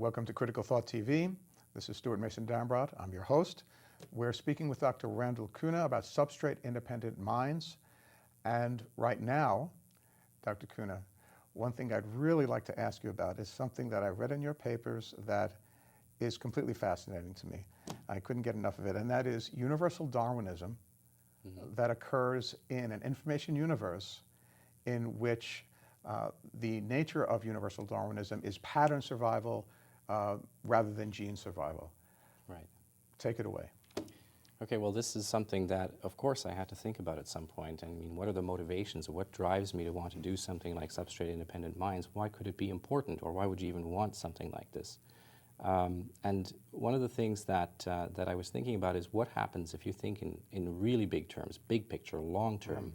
Welcome to Critical Thought TV. This is Stuart Mason Dambrot. I'm your host. We're speaking with Dr. Randal Koene about substrate-independent minds. And right now, Dr. Koene, one thing I'd really like to ask you about is something that I read in your papers that is completely fascinating to me. I couldn't get enough of it, and that is universal Darwinism that occurs in an information universe in which the nature of universal Darwinism is pattern survival rather than gene survival. Right. Take it away. Okay, well, this is something that, of course, I had to think about at some point. I mean, what are the motivations? What drives me to want to do something like substrate-independent minds? Why could it be important, or why would you even want something like this? And one of the things that I was thinking about is what happens if you think in really big terms, big picture, long term.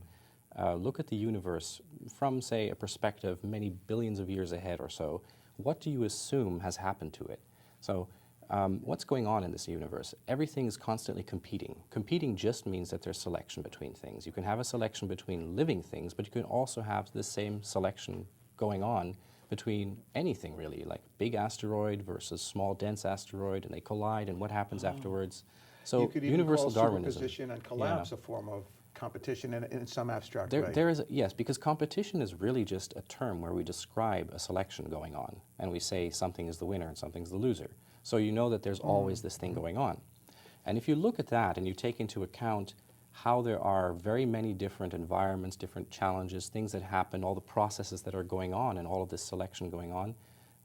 Look at the universe from, say, a perspective many billions of years ahead or so. What do you assume has happened to it? So what's going on in this universe? Everything is constantly competing. Competing just means that there's selection between things. You can have a selection between living things, but you can also have the same selection going on between anything, really, like big asteroid versus small dense asteroid, and they collide, and what happens afterwards. So you could even universal call Darwinism. superposition and collapse a form of competition in some abstract way. There is, yes, because competition is really just a term where we describe a selection going on, and we say something is the winner and something's the loser. So you know that there's always this thing going on. And if you look at that and you take into account how there are very many different environments, different challenges, things that happen, all the processes that are going on and all of this selection going on,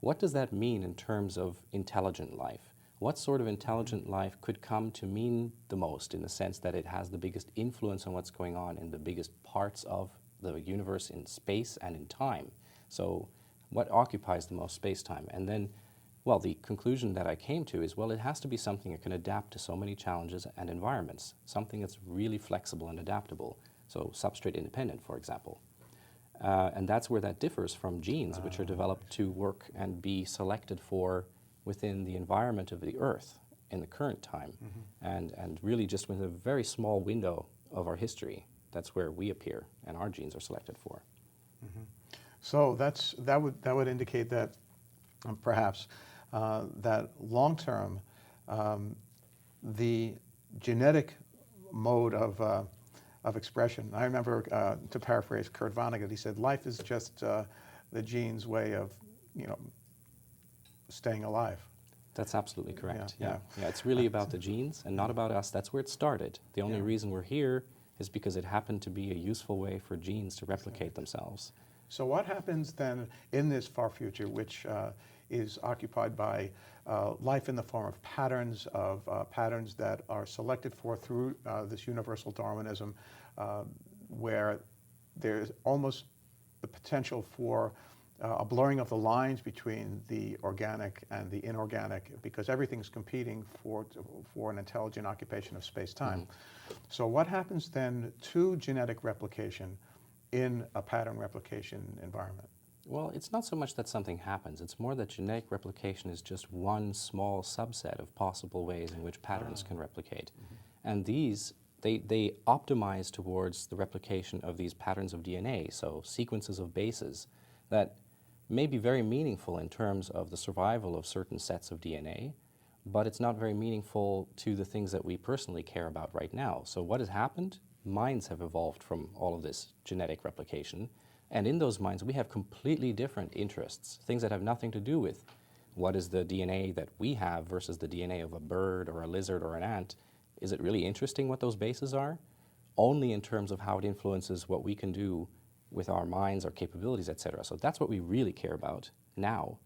what does that mean in terms of intelligent life? What sort of intelligent life could come to mean the most in the sense that it has the biggest influence on what's going on in the biggest parts of the universe in space and in time? So what occupies the most space-time? And then, well, the conclusion that I came to is, well, it has to be something that can adapt to so many challenges and environments, something that's really flexible and adaptable, so substrate independent, for example. And that's where that differs from genes, which are developed to work and be selected for within the environment of the Earth in the current time, and really just within a very small window of our history. That's where we appear, and our genes are selected for. So that would indicate that perhaps that long term, the genetic mode of expression. I remember, to paraphrase Kurt Vonnegut, he said, "Life is just the gene's way of, staying alive." That's absolutely correct. Yeah. It's really about the genes and not about us. That's where it started. The only reason we're here is because it happened to be a useful way for genes to replicate themselves. So what happens then in this far future, which is occupied by life in the form of patterns that are selected for through this universal Darwinism, where there's almost the potential for a blurring of the lines between the organic and the inorganic, because everything's competing for an intelligent occupation of space-time. So what happens then to genetic replication in a pattern replication environment? Well, it's not so much that something happens. It's more that genetic replication is just one small subset of possible ways in which patterns can replicate. And these, they optimize towards the replication of these patterns of DNA, so sequences of bases that may be very meaningful in terms of the survival of certain sets of DNA, but it's not very meaningful to the things that we personally care about right now. So what has happened? Minds have evolved from all of this genetic replication, and in those minds we have completely different interests, things that have nothing to do with what is the DNA that we have versus the DNA of a bird or a lizard or an ant. Is it really interesting what those bases are? Only in terms of how it influences what we can do with our minds, our capabilities, etc. So that's what we really care about now,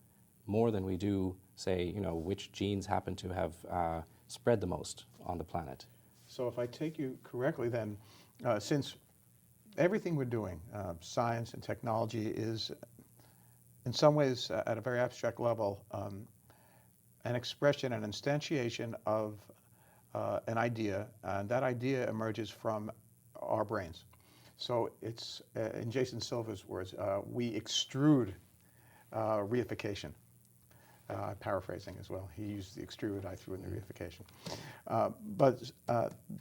more than we do, say, which genes happen to have spread the most on the planet. So if I take you correctly then, since everything we're doing, science and technology, is in some ways at a very abstract level an expression, an instantiation of an idea, and that idea emerges from our brains. So it's, in Jason Silva's words, we extrude reification. Paraphrasing as well. He used the extrude, I threw in the reification. But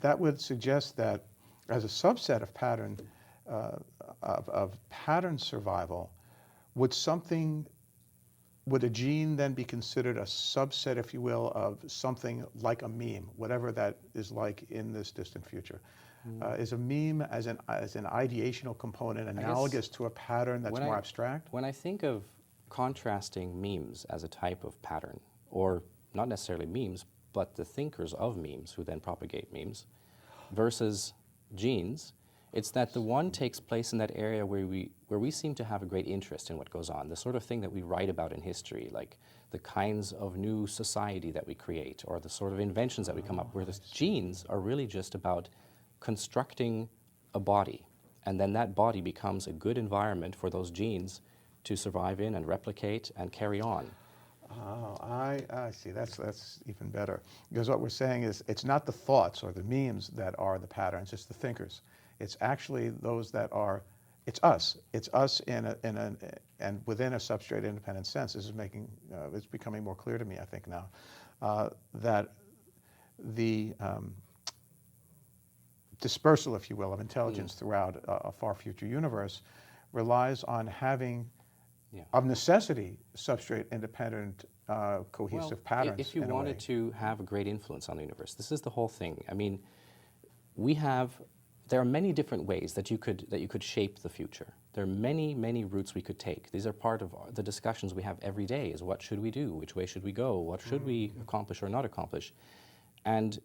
that would suggest that as a subset of pattern survival, would something would a gene then be considered a subset, if you will, of something like a meme, whatever that is like in this distant future? Is a meme as an ideational component analogous to a pattern that's more abstract? When I think of contrasting memes as a type of pattern, or not necessarily memes, but the thinkers of memes who then propagate memes, versus genes, it's that the one takes place in that area where we seem to have a great interest in what goes on, the sort of thing that we write about in history, like the kinds of new society that we create, or the sort of inventions that we come up with. Whereas genes are really just about constructing a body, and then that body becomes a good environment for those genes to survive in and replicate and carry on. Oh, I see. That's even better. Because what we're saying is it's not the thoughts or the memes that are the patterns, it's the thinkers. It's actually those that are, it's us. It's us and within a substrate independent sense. This is it's becoming more clear to me, I think now, that the dispersal, if you will, of intelligence throughout a far future universe relies on having, of necessity, substrate independent cohesive patterns. If you wanted to have a great influence on the universe, this is the whole thing. I mean, there are many different ways that you could shape the future. There are many routes we could take. These are part of the discussions we have every day, is what should we do? Which way should we go? What should we accomplish or not accomplish? And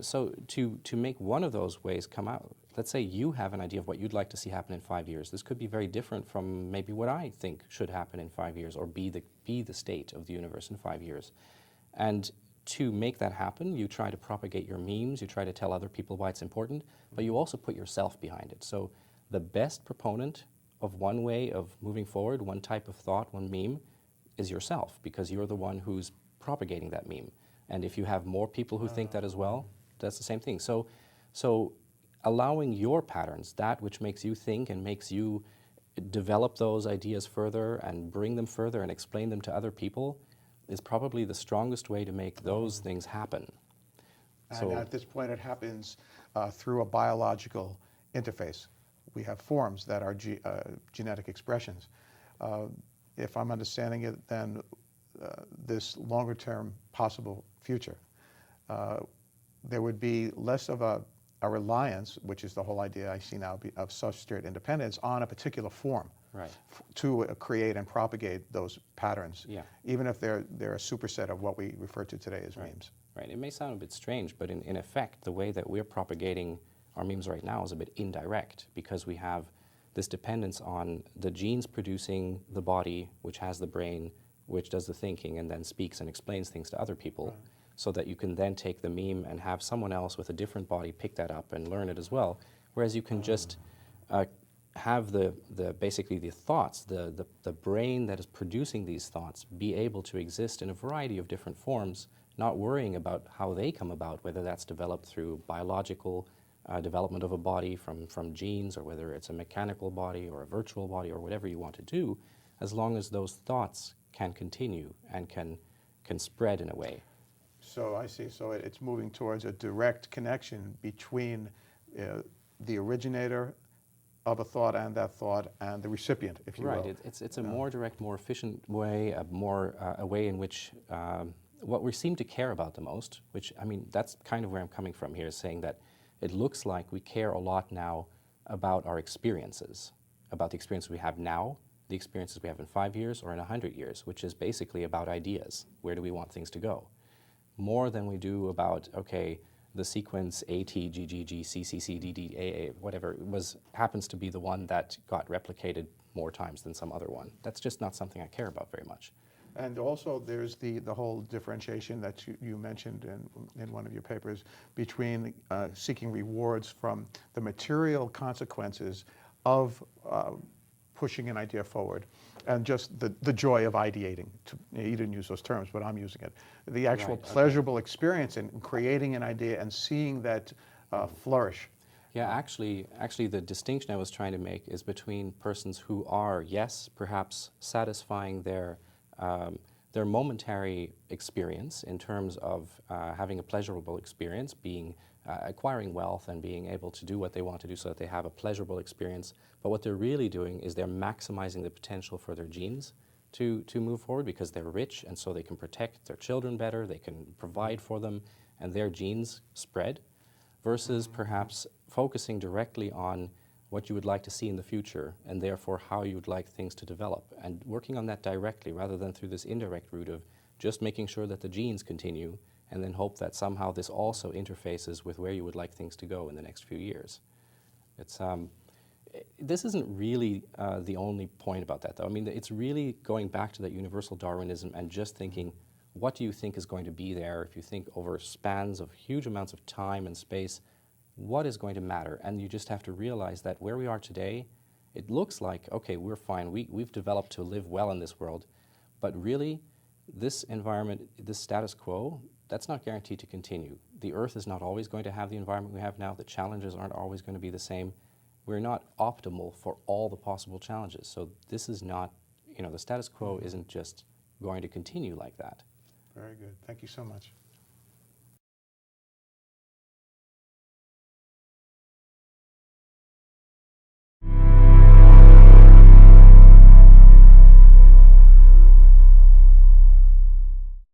so to make one of those ways come out, let's say you have an idea of what you'd like to see happen in 5 years. This could be very different from maybe what I think should happen in 5 years, or be the state of the universe in 5 years. And to make that happen, you try to propagate your memes, you try to tell other people why it's important, but you also put yourself behind it. So the best proponent of one way of moving forward, one type of thought, one meme, is yourself, because you're the one who's propagating that meme. And if you have more people who think that as well, that's the same thing. So allowing your patterns, that which makes you think and makes you develop those ideas further and bring them further and explain them to other people, is probably the strongest way to make those things happen. And at this point it happens through a biological interface. We have forms that are genetic expressions. If I'm understanding it, then this longer term possible future, there would be less of a reliance, which is the whole idea I see now, of substrate independence on a particular form. Right. To create and propagate those patterns, even if they're a superset of what we refer to today as memes. Right. It may sound a bit strange, but in effect, the way that we're propagating our memes right now is a bit indirect, because we have this dependence on the genes producing the body, which has the brain, which does the thinking and then speaks and explains things to other people, so that you can then take the meme and have someone else with a different body pick that up and learn it as well. Whereas you can just have basically the thoughts, the brain that is producing these thoughts, be able to exist in a variety of different forms, not worrying about how they come about, whether that's developed through biological development of a body from genes, or whether it's a mechanical body or a virtual body or whatever you want to do, as long as those thoughts can continue and can spread in a way. So I see. So it's moving towards a direct connection between the originator of a thought and the recipient, if you will. Right. It's a more direct, more efficient way, a way in which what we seem to care about the most, which, I mean, that's kind of where I'm coming from here, is saying that it looks like we care a lot now about our experiences, about the experiences we have now, the experiences we have in 5 years or in 100 years, which is basically about ideas. Where do we want things to go? More than we do about, okay, the sequence ATGGGCCCDDAA, whatever happens to be the one that got replicated more times than some other one. That's just not something I care about very much. And also there's the whole differentiation that you mentioned in one of your papers between seeking rewards from the material consequences of pushing an idea forward, and just the joy of ideating. You didn't use those terms, but I'm using it. The actual pleasurable experience in creating an idea and seeing that flourish. Yeah, actually the distinction I was trying to make is between persons who are, yes, perhaps satisfying their momentary experience in terms of having a pleasurable experience, acquiring wealth and being able to do what they want to do so that they have a pleasurable experience. But what they're really doing is they're maximizing the potential for their genes to move forward because they're rich and so they can protect their children better, they can provide for them, and their genes spread, versus perhaps focusing directly on what you would like to see in the future and therefore how you would like things to develop, and working on that directly rather than through this indirect route of just making sure that the genes continue and then hope that somehow this also interfaces with where you would like things to go in the next few years. It's, this isn't really the only point about that, though. I mean, it's really going back to that universal Darwinism and just thinking, what do you think is going to be there if you think over spans of huge amounts of time and space, what is going to matter? And you just have to realize that where we are today, it looks like, okay, we're fine, we've developed to live well in this world, but really, this environment, this status quo, that's not guaranteed to continue. The Earth is not always going to have the environment we have now. The challenges aren't always going to be the same. We're not optimal for all the possible challenges. So this is not, you know, the status quo isn't just going to continue like that. Very good. Thank you so much.